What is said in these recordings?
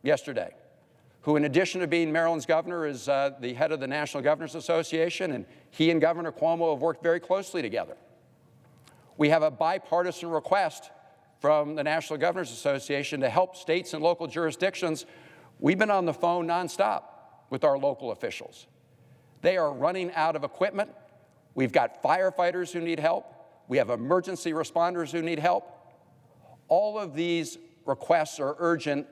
yesterday, who in addition to being Maryland's governor is the head of the National Governors Association, and he and Governor Cuomo have worked very closely together. We have a bipartisan request from the National Governors Association to help states and local jurisdictions. We've been on the phone nonstop with our local officials. They are running out of equipment. We've got firefighters who need help. We have emergency responders who need help. All of these requests are urgent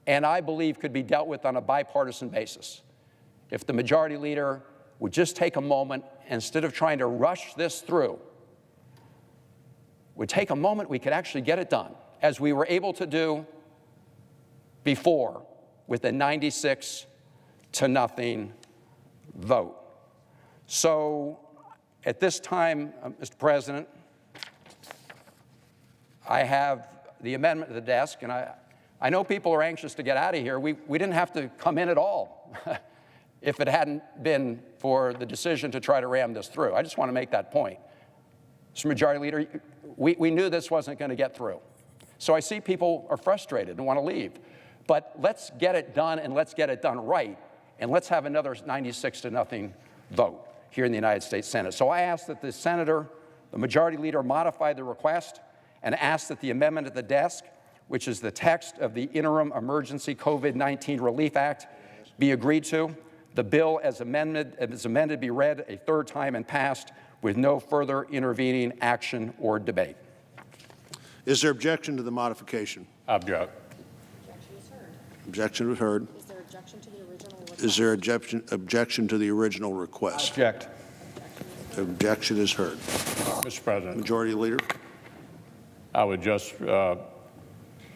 and I believe could be dealt with on a bipartisan basis. If the majority leader would just take a moment, instead of trying to rush this through, would take a moment, we could actually get it done, as we were able to do before with a 96-0 vote. So at this time, Mr. President, I have the amendment to the desk, and I know people are anxious to get out of here. We didn't have to come in at all if it hadn't been for the decision to try to ram this through. I just want to make that point. Mr. Majority Leader, we knew this wasn't going to get through. So I see people are frustrated and want to leave. But let's get it done, and let's get it done right, and let's have another 96-0 vote here in the United States Senate. So I ask that the Senator, the Majority Leader, modify the request and ask that the amendment at the desk, which is the text of the Interim Emergency COVID-19 Relief Act, be agreed to. The bill as amended be read a third time and passed with no further intervening action or debate. Is there objection to the modification? Object. Objection is heard. Objection is heard. Is there objection to the original request? Is there objection to the original request? Object. Objection is heard. Mr. President, Majority Leader. I would just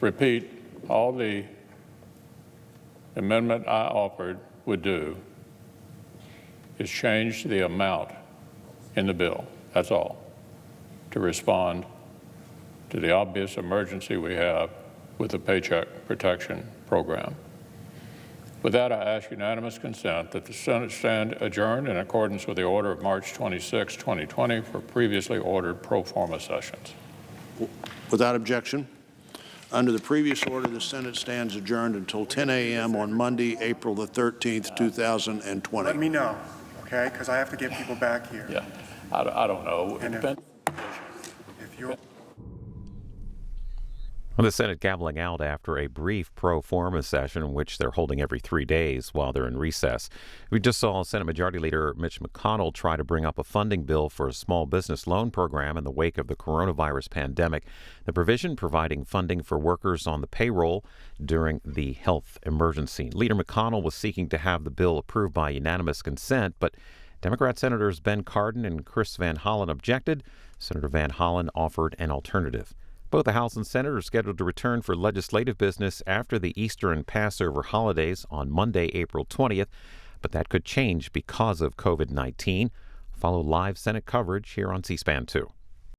repeat all the amendment I offered would do is change the amount in the bill. That's all, to respond to the obvious emergency we have with the Paycheck Protection Program. With that, I ask unanimous consent that the Senate stand adjourned in accordance with the order of March 26, 2020 for previously ordered pro forma sessions. Without objection. Under the previous order, the Senate stands adjourned until 10 a.m. on Monday, April the 13th, 2020. Let me know, okay? Because I have to get people back here. Yeah, I don't know. And if you're... Well, the Senate gaveling out after a brief pro forma session, which they're holding every 3 days while they're in recess. We just saw Senate Majority Leader Mitch McConnell try to bring up a funding bill for a small business loan program in the wake of the coronavirus pandemic. The provision providing funding for workers on the payroll during the health emergency. Leader McConnell was seeking to have the bill approved by unanimous consent, but Democrat Senators Ben Cardin and Chris Van Hollen objected. Senator Van Hollen offered an alternative. Both the House and Senate are scheduled to return for legislative business after the Easter and Passover holidays on Monday, April 20th, but that could change because of COVID-19. Follow live Senate coverage here on C-SPAN 2.